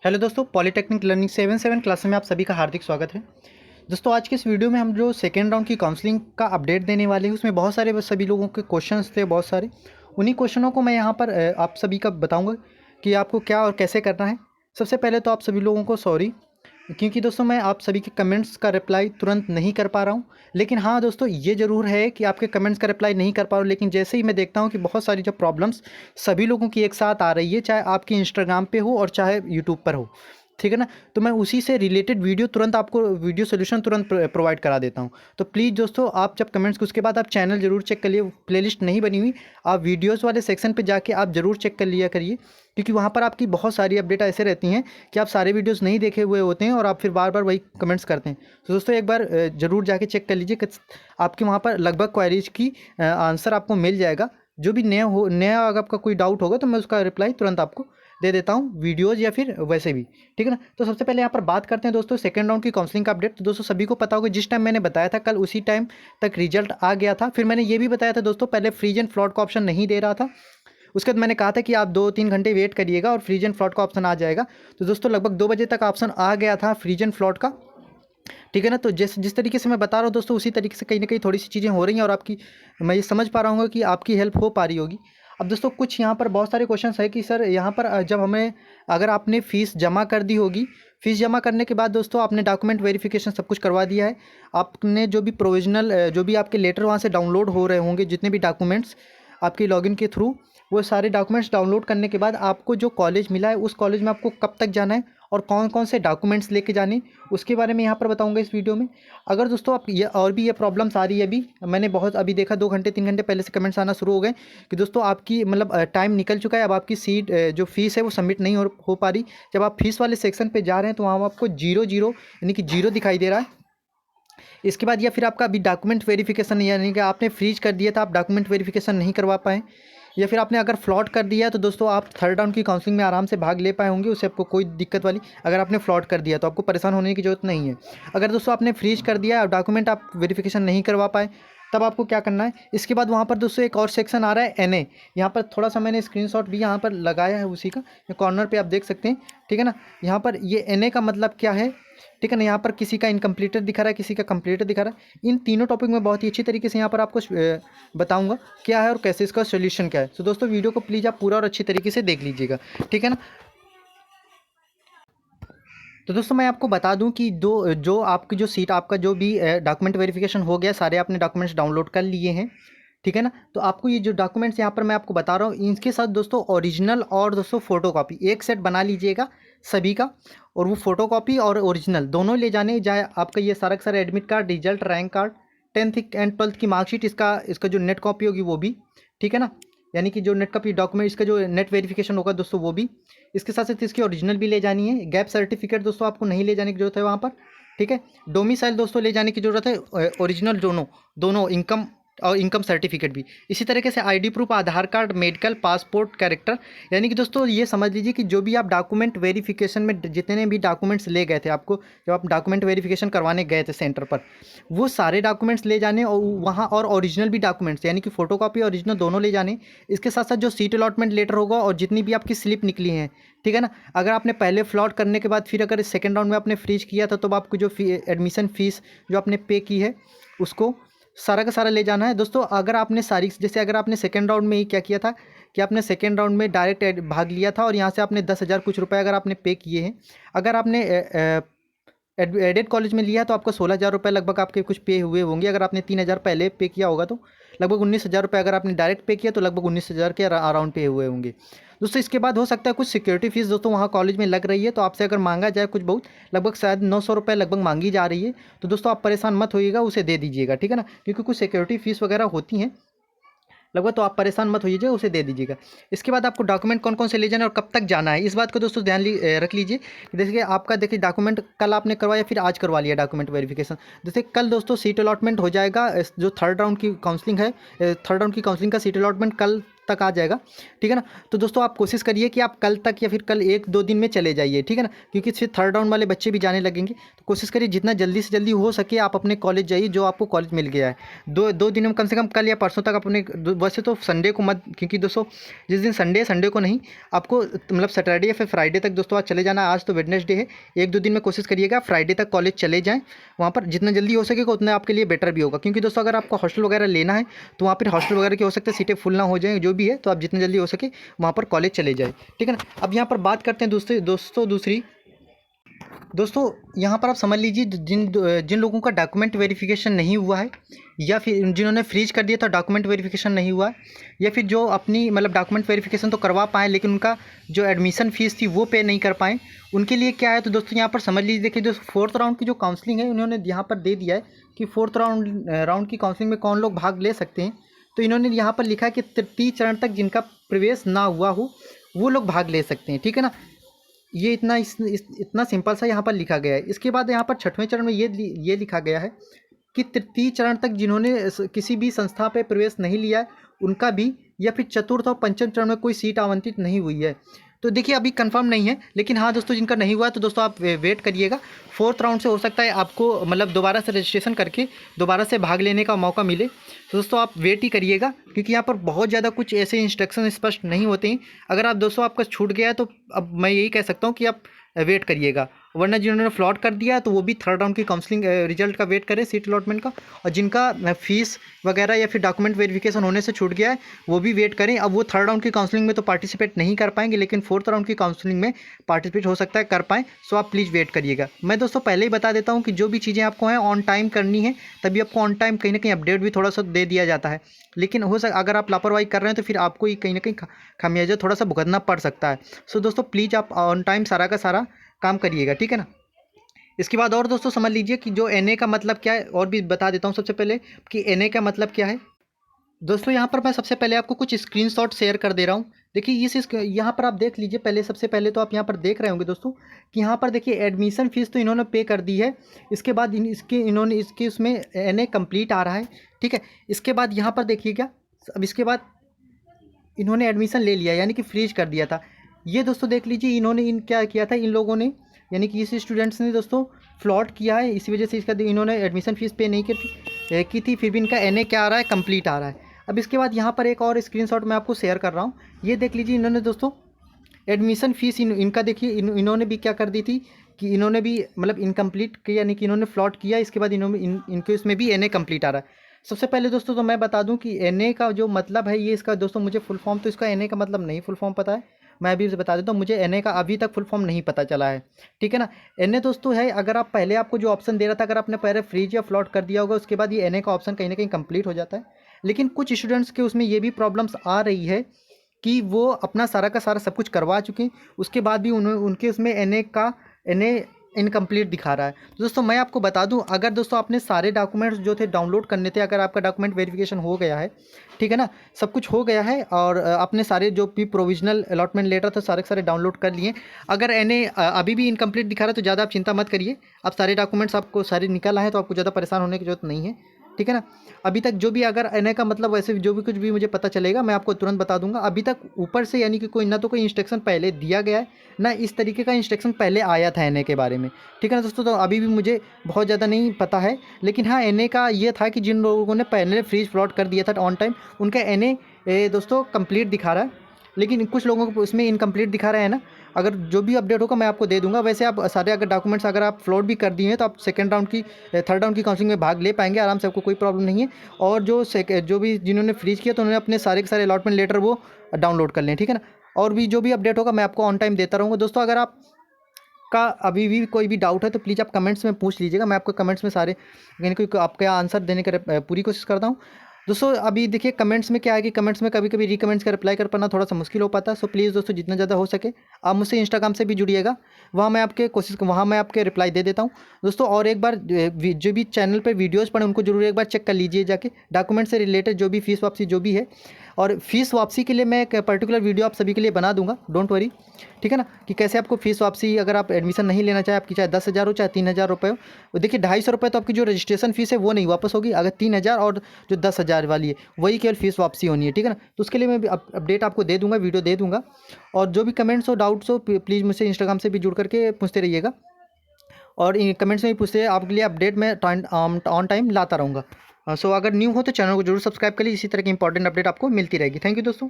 Hello दोस्तों, polytechnic learning 7 class में आप सभी का हार्दिक स्वागत है। दोस्तों, आज के इस वीडियो में हम जो सेकेंड राउंड की काउंसलिंग का अपडेट देने वाले हैं, उसमें बहुत सारे सभी लोगों के क्वेश्चंस थे, बहुत सारे। उन्हीं क्वेश्चनों को मैं यहाँ पर आप सभी का बताऊँगा कि आपको क्या और कैसे करना है। सबसे पहले तो आप सभी लोगों को सॉरी, क्योंकि दोस्तों मैं आप सभी के कमेंट्स का रिप्लाई तुरंत नहीं कर पा रहा हूँ। लेकिन हाँ दोस्तों, ये ज़रूर है कि आपके कमेंट्स का रिप्लाई नहीं कर पा रहा हूँ, लेकिन जैसे ही मैं देखता हूँ कि बहुत सारी जो प्रॉब्लम्स सभी लोगों की एक साथ आ रही है, चाहे आपकी इंस्टाग्राम पे हो और चाहे यूट्यूब पर हो, ठीक है ना, तो मैं उसी से रिलेटेड वीडियो तुरंत आपको वीडियो सोल्यूशन तुरंत प्रोवाइड करा देता हूँ। तो प्लीज़ दोस्तों, आप जब कमेंट्स, उसके बाद आप चैनल ज़रूर चेक कर लिए, प्लेलिस्ट नहीं बनी हुई, आप वीडियोज़ वाले सेक्शन पे जाके आप ज़रूर चेक कर लिया करिए, क्योंकि वहाँ पर आपकी बहुत सारी अपडेट ऐसे रहती हैं कि आप सारे वीडियोस नहीं देखे हुए होते हैं और आप फिर बार बार वही कमेंट्स करते हैं। तो दोस्तों एक बार ज़रूर जाके चेक कर लीजिए कि आपके वहाँ पर लगभग क्वेरीज की आंसर आपको मिल जाएगा। जो भी नया अगर आपका कोई डाउट होगा तो मैं उसका रिप्लाई तुरंत आपको दे देता हूँ, वीडियोज़ या फिर वैसे भी, ठीक है ना। तो सबसे पहले यहाँ पर बात करते हैं दोस्तों सेकंड राउंड की काउंसलिंग का अपडेट। तो दोस्तों सभी को पता होगा, जिस टाइम मैंने बताया था कल, उसी टाइम तक रिजल्ट आ गया था। फिर मैंने ये भी बताया था दोस्तों, पहले फ्रीज एंड फ्लॉट का ऑप्शन नहीं दे रहा था। उसके बाद मैंने कहा था कि आप 2-3 घंटे वेट करिएगा और फ्रीज एंड फ्लॉट का ऑप्शन आ जाएगा। तो दोस्तों लगभग 2 बजे तक ऑप्शन आ गया था फ्रीज एंड फ्लॉट का, ठीक है ना। तो जिस तरीके से मैं बता रहा हूँ दोस्तों, उसी तरीके से कहीं ना कहीं थोड़ी सी चीज़ें हो रही हैं और आपकी, मैं ये समझ पा रहा हूँ कि आपकी हेल्प हो पा रही होगी। अब दोस्तों कुछ यहाँ पर बहुत सारे क्वेश्चंस है कि सर यहाँ पर जब हमें, अगर आपने फ़ीस जमा कर दी होगी, फ़ीस जमा करने के बाद दोस्तों आपने डॉक्यूमेंट वेरिफिकेशन सब कुछ करवा दिया है, आपने जो भी प्रोविजनल जो भी आपके लेटर वहाँ से डाउनलोड हो रहे होंगे, जितने भी डॉक्यूमेंट्स आपके लॉगिन के थ्रू, वो सारे डॉक्यूमेंट्स डाउनलोड करने के बाद आपको जो कॉलेज मिला है, उस कॉलेज में आपको कब तक जाना है और कौन कौन से डॉक्यूमेंट्स लेके जाने, उसके बारे में यहाँ पर बताऊंगा इस वीडियो में। अगर दोस्तों आप ये और भी ये प्रॉब्लम्स आ रही है, अभी मैंने बहुत अभी देखा 2 घंटे 3 घंटे पहले से कमेंट्स आना शुरू हो गए कि दोस्तों आपकी मतलब टाइम निकल चुका है, अब आपकी सीट जो फीस है वो सबमिट नहीं हो पा रही। जब आप फीस वाले सेक्शन पे जा रहे हैं तो वहाँ आपको जीरो जीरो यानी कि जीरो दिखाई दे रहा है। इसके बाद या फिर आपका अभी डॉक्यूमेंट वेरिफिकेशन, यानी कि आपने फ्रीज कर दिया था, आप डॉक्यूमेंट वेरिफिकेशन नहीं करवा पाए, या फिर आपने अगर फ्लॉट कर दिया है तो दोस्तों आप थर्ड राउंड की काउंसलिंग में आराम से भाग ले पाए होंगे, उससे आपको कोई दिक्कत वाली, अगर आपने फ्लॉट कर दिया तो आपको परेशान होने की जरूरत नहीं है। अगर दोस्तों आपने फ्रीज कर दिया और डॉक्यूमेंट आप वेरिफिकेशन नहीं करवा पाए, तब आपको क्या करना है, इसके बाद वहाँ पर दोस्तों एक और सेक्शन आ रहा है एनए। यहाँ पर थोड़ा सा मैंने स्क्रीनशॉट भी यहाँ पर लगाया है उसी का, कॉर्नर पे आप देख सकते हैं, ठीक है ना। यहाँ पर ये एनए का मतलब क्या है, ठीक है ना। यहाँ पर किसी का इनकम्प्लीटेड दिखा रहा है, किसी का कंप्लीटेड दिखा रहा है। इन तीनों टॉपिक में बहुत ही अच्छी तरीके से यहाँ पर आपको बताऊंगा क्या है और कैसे इसका सोल्यूशन क्या है। तो दोस्तों वीडियो को प्लीज़ आप पूरा और अच्छी तरीके से देख लीजिएगा, ठीक है ना। तो दोस्तों मैं आपको बता दूं कि जो आपकी जो सीट, आपका जो भी डॉक्यूमेंट वेरिफिकेशन हो गया, सारे आपने डॉक्यूमेंट्स डाउनलोड कर लिए हैं, ठीक है ना। तो आपको ये जो डॉक्यूमेंट्स यहाँ पर मैं आपको बता रहा हूँ, इनके साथ दोस्तों ओरिजिनल और दोस्तों फोटोकॉपी एक सेट बना लीजिएगा सभी का। और वो फोटोकॉपी और ओरिजिनल दोनों ले जाने, चाहे आपका ये सारा का सारा admit card, result, rank card, 10th and 12th की मार्कशीट, इसका इसका जो नेट कॉपी होगी वो भी, ठीक है ना। यानी कि जो नेट कॉपी डॉक्यूमेंट, इसका जो नेट वेरिफिकेशन होगा दोस्तों वो भी, इसके साथ साथ इसकी ओरिजिनल भी ले जानी है। गैप सर्टिफिकेट दोस्तों आपको नहीं ले जाने की जरूरत है वहाँ पर, ठीक है। डोमिसाइल दोस्तों ले जाने की जरूरत है, ओरिजिनल दोनों दोनों इनकम और इनकम सर्टिफिकेट भी। इसी तरीके से आईडी प्रूफ, आधार कार्ड, मेडिकल, पासपोर्ट, कैरेक्टर। यानी कि दोस्तों ये समझ लीजिए कि जो भी आप डॉक्यूमेंट वेरिफिकेशन में जितने भी डॉक्यूमेंट्स ले गए थे, आपको जब आप डॉक्यूमेंट वेरिफिकेशन करवाने गए थे सेंटर पर, वो सारे डॉक्यूमेंट्स ले जाने, और वहाँ और ओरिजिनल भी डॉक्यूमेंट्स, यानी कि फोटोकॉपी और ओरिजिनल दोनों ले जाने। इसके साथ साथ जो सीट अलॉटमेंट लेटर होगा और जितनी भी आपकी स्लिप निकली हैं, ठीक है ना। अगर आपने पहले फ्लॉट करने के बाद फिर अगर सेकेंड राउंड में आपने फ्रीज किया था, तो आपको जो एडमिशन फ़ीस जो आपने पे की है, उसको सारा का सारा ले जाना है दोस्तों। अगर आपने सारी, जैसे अगर आपने सेकेंड राउंड में ही क्या किया था कि आपने सेकेंड राउंड में डायरेक्ट भाग लिया था और यहाँ से आपने 10,000 कुछ रुपए अगर आपने पे किए हैं, अगर आपने एडेड कॉलेज में लिया तो आपको 16,000 रुपये लगभग आपके कुछ पे हुए होंगे। अगर आपने 3,000 पहले पे किया होगा तो लगभग 19,000 रुपये, अगर आपने डायरेक्ट पे किया तो लगभग 19,000 के अराउंड पे हुए होंगे दोस्तों। इसके बाद हो सकता है कुछ सिक्योरिटी फीस दोस्तों वहाँ कॉलेज में लग रही है, तो आपसे अगर मांगा जाए कुछ बहुत, लगभग शायद 900 रुपये लगभग मांगी जा रही है। तो दोस्तों आप परेशान मत होइएगा, उसे दे दीजिएगा, ठीक है ना, क्योंकि कुछ सिक्योरिटी फीस वगैरह होती हैं लगभग, तो आप परेशान मत होइए, उसे दे दीजिएगा। इसके बाद आपको डॉक्यूमेंट कौन कौन से ले जाना और कब तक जाना है, इस बात को दोस्तों ध्यान रख लीजिए। देखिए आपका, देखिए डॉक्यूमेंट कल आपने करवाया, फिर आज करवा लिया डॉक्यूमेंट वेरिफिकेशन, जैसे कल दोस्तों सीट अलॉटमेंट हो जाएगा। जो थर्ड राउंड की काउंसलिंग है, थर्ड राउंड की काउंसलिंग का सीट अलॉटमेंट कल तक आ जाएगा, ठीक है ना। तो दोस्तों आप कोशिश करिए कि आप कल तक या फिर कल 1-2 दिन में चले जाइए, ठीक है ना, क्योंकि फिर थर्ड राउंड वाले बच्चे भी जाने लगेंगे। तो कोशिश करिए जितना जल्दी से जल्दी हो सके आप अपने कॉलेज जाइए, जो आपको कॉलेज मिल गया है। 2 दिनों में कम से कम कल या परसों तक अपने, वैसे तो संडे को मत, क्योंकि दोस्तों जिस दिन संडे को नहीं, आपको मतलब सैटरडे या फिर फ्राइडे तक दोस्तों आज चले जाना। आज तो वेडनेसडे है, 1-2 दिन में कोशिश करिएगा फ्राइडे तक कॉलेज चले जाएँ। वहाँ पर जितना जल्दी हो सकेगा उतना आपके लिए बेटर भी होगा, क्योंकि दोस्तों अगर आपको हॉस्टल वगैरह लेना है तो वहाँ पर हॉस्टल वगैरह की हो सकता है सीटें फुल ना हो जाएँ, जो भी है। तो आप जितना जल्दी हो सके वहाँ पर कॉलेज चले जाए, ठीक है ना। अब यहाँ पर बात करते हैं दोस्तों यहाँ पर आप समझ लीजिए जिन लोगों का डॉक्यूमेंट वेरिफिकेशन नहीं हुआ है, या फिर जिन्होंने फ्रीज कर दिया था डॉक्यूमेंट वेरिफिकेशन नहीं हुआ है, या फिर जो अपनी मतलब डॉक्यूमेंट वेरिफिकेशन तो करवा पाए लेकिन उनका जो एडमिशन फ़ीस थी वो पे नहीं कर पाए, उनके लिए क्या है। तो दोस्तों यहाँ पर समझ लीजिए, देखिए जो 4th राउंड की जो काउंसलिंग है उन्होंने यहाँ पर दे दिया है कि 4th राउंड की काउंसलिंग में कौन लोग भाग ले सकते हैं। तो इन्होंने यहाँ पर लिखा है कि तृतीय चरण तक जिनका प्रवेश ना हुआ हो वो लोग भाग ले सकते हैं, ठीक है ना। ये इतना सिंपल सा यहाँ पर लिखा गया है। इसके बाद यहाँ पर 6वें चरण में ये लिखा गया है कि तृतीय चरण तक जिन्होंने किसी भी संस्था पे प्रवेश नहीं लिया है उनका भी, या फिर चतुर्थ और पंचम चरण में कोई सीट आवंटित नहीं हुई है। तो देखिए अभी कंफर्म नहीं है, लेकिन हाँ दोस्तों जिनका नहीं हुआ है तो दोस्तों आप वेट करिएगा। 4th राउंड से हो सकता है आपको मतलब दोबारा से रजिस्ट्रेशन करके दोबारा से भाग लेने का मौका मिले। तो दोस्तों आप वेट ही करिएगा, क्योंकि यहाँ पर बहुत ज़्यादा कुछ ऐसे इंस्ट्रक्शन स्पष्ट नहीं होते हैं। अगर आप दोस्तों आपका छूट गया है तो अब मैं यही कह सकता हूँ कि आप वेट करिएगा, वरना जिन्होंने फ्लॉट कर दिया तो वो भी 3rd राउंड की काउंसलिंग रिजल्ट का वेट करें, सीट अलॉटमेंट का। और जिनका फीस वगैरह या फिर डॉक्यूमेंट वेरिफिकेशन होने से छूट गया है वो भी वेट करें। अब वो 3rd राउंड की काउंसलिंग में तो पार्टिसिपेट नहीं कर पाएंगे, लेकिन 4th राउंड की काउंसलिंग में पार्टिसिपेट हो सकता है कर पाएँ। सो आप प्लीज़ वेट करिएगा। मैं दोस्तों पहले ही बता देता हूँ कि जो भी चीज़ें आपको हैं ऑन टाइम करनी है, तभी आपको ऑन टाइम कहीं ना कहीं अपडेट भी थोड़ा सा दे दिया जाता है। लेकिन अगर आप लापरवाही कर रहे हैं तो फिर आपको ही कहीं ना कहीं खामियाजा थोड़ा सा भुगतना पड़ सकता है। सो दोस्तों प्लीज़ आप ऑन टाइम सारा का सारा काम करिएगा, ठीक है ना। इसके बाद और दोस्तों समझ लीजिए कि जो NA का मतलब क्या है, और भी बता देता हूँ सबसे पहले कि NA का मतलब क्या है। दोस्तों यहाँ पर मैं सबसे पहले आपको कुछ स्क्रीनशॉट शेयर कर दे रहा हूँ। देखिए यहाँ पर आप देख लीजिए। पहले सबसे पहले तो आप यहाँ पर देख रहे होंगे दोस्तों कि यहाँ पर देखिए एडमिशन फ़ीस तो इन्होंने पे कर दी है। इसके बाद इसके उसमें NA कंप्लीट आ रहा है, ठीक है। इसके बाद यहाँ पर देखिएगा, अब इसके बाद इन्होंने एडमिशन ले लिया, यानी कि फ्रीज कर दिया था। ये दोस्तों देख लीजिए इन्होंने क्या किया था, इन लोगों ने यानी कि इस स्टूडेंट्स ने दोस्तों फ्लॉट किया है, इसी वजह से इसका इन्होंने एडमिशन फ़ीस पे नहीं की थी, फिर भी इनका NA क्या आ रहा है, कंप्लीट आ रहा है। अब इसके बाद यहाँ पर एक और स्क्रीनशॉट मैं आपको शेयर कर रहा हूँ। ये देख लीजिए, इन्होंने दोस्तों एडमिशन फ़ीस इनका देखिए इन्होंने भी क्या कर दी थी कि इन्होंने भी मतलब इनकम्प्लीट किया, यानी कि इन्होंने फ्लॉट किया। इसके बाद इनके उसमें भी NA कंप्लीट आ रहा है। सबसे पहले दोस्तों तो मैं बता दूं कि NA का जो मतलब है ये इसका दोस्तों मुझे फुल फॉर्म तो इसका NA का मतलब नहीं फुल फॉर्म पता है। मैं अभी बता देता हूँ, मुझे NA का अभी तक फुल फॉर्म नहीं पता चला है, ठीक है ना। NA दोस्तों है, अगर आप पहले आपको जो ऑप्शन दे रहा था, अगर आपने पहले फ्रीज या फ्लॉट कर दिया होगा उसके बाद ये NA का ऑप्शन कहीं ना कहीं कंप्लीट हो जाता है। लेकिन कुछ स्टूडेंट्स के उसमें ये भी प्रॉब्लम्स आ रही है कि वो अपना सारा का सारा सब कुछ करवा चुके हैं, उसके बाद भी उनके उसमें NA इनकम्प्लीट दिखा रहा है। तो दोस्तों मैं आपको बता दूं, अगर दोस्तों आपने सारे डॉक्यूमेंट्स जो थे डाउनलोड करने थे, अगर आपका डॉक्यूमेंट वेरिफिकेशन हो गया है, ठीक है ना, सब कुछ हो गया है और आपने सारे जो भी प्रोविजनल अलॉटमेंट लेटर था सारे के सारे डाउनलोड कर लिए, अगर NA अभी भी इनकम्प्लीट दिखा रहा है तो ज़्यादा आप चिंता मत करिए। अब सारे डॉक्यूमेंट्स आपको सारे निकल आए हैं तो आपको ज़्यादा परेशान होने की जरूरत नहीं है, ठीक है ना। अभी तक जो भी अगर NA का मतलब वैसे जो भी कुछ भी मुझे पता चलेगा मैं आपको तुरंत बता दूंगा। अभी तक ऊपर से यानी कि कोई ना तो कोई इंस्ट्रक्शन पहले दिया गया है, ना इस तरीके का इंस्ट्रक्शन पहले आया था NA के बारे में, ठीक है ना दोस्तों। तो अभी भी मुझे बहुत ज़्यादा नहीं पता है, लेकिन हाँ NA का ये था कि जिन लोगों ने पहले फ्रीज फ्लॉट कर दिया था ऑन टाइम, उनका NA दोस्तों कंप्लीट दिखा रहा है, लेकिन कुछ लोगों को उसमें इनकम्प्लीट दिखा रहा है ना। अगर जो भी अपडेट होगा मैं आपको दे दूंगा। वैसे आप सारे अगर डॉक्यूमेंट्स अगर आप फ्लॉट भी कर दिए हैं तो आप थर्ड राउंड की काउंसलिंग में भाग ले पाएंगे आराम से, आपको कोई प्रॉब्लम नहीं है। और जो भी जिन्होंने फ्रीज किया तो उन्होंने अपने सारे के सारे अलॉटमेंट लेटर वो डाउनलोड कर लें, ठीक है ना। और भी जो भी अपडेट होगा मैं आपको ऑन टाइम देता रहूँगा दोस्तों। अगर आप का अभी भी कोई भी डाउट है तो प्लीज़ आप कमेंट्स में पूछ लीजिएगा, मैं आपको कमेंट्स में सारे यानी कि आपका आंसर देने का पूरी कोशिश करता हूँ दोस्तों। अभी देखिए कमेंट्स में क्या है कि कमेंट्स में कभी कभी रिकमेंट्स का रिप्लाई कर पाना थोड़ा सा मुश्किल हो पाता है। सो प्लीज़ दोस्तों जितना ज़्यादा हो सके आप मुझसे इंस्टाग्राम से भी जुड़िएगा, वहाँ मैं आपके रिप्लाई दे देता हूँ दोस्तों। और एक बार जो भी चैनल पर वीडियोज़ पड़े उनको जरूर एक बार चेक कर लीजिए जाके, डॉक्यूमेंट से रिलेटेड जो भी फीस वापसी जो भी है। और फीस वापसी के लिए मैं एक पर्टिकुलर वीडियो आप सभी के लिए बना दूंगा, डोंट वरी, ठीक है ना, कि कैसे आपको फीस वापसी, अगर आप एडमिशन नहीं लेना चाहे, आपकी चाहे 10,000 हो चाहे 3,000 रुपये हो, देखिए 250 रुपये तो आपकी जो रजिस्ट्रेशन फीस है वो नहीं वापस होगी, अगर 3,000 और जो 10,000 वाली है वही केवल फीस वापसी होनी है, ठीक है ना। तो उसके लिए मैं अपडेट आपको दे दूंगा, वीडियो दे दूंगा। और जो भी कमेंट्स हो, डाउट्स हो, प्लीज़ मुझसे इंस्टाग्राम से भी जुड़ करके पूछते रहिएगा, और इन कमेंट्स में भी पूछते, आपके लिए अपडेट मैं ऑन टाइम लाता रहूँगा। सो अगर न्यू हो तो चैनल को जरूर सब्सक्राइब कर लीजिए, इसी तरह की इंपॉर्टेंट अपडेट आपको मिलती रहेगी। थैंक यू दोस्तों।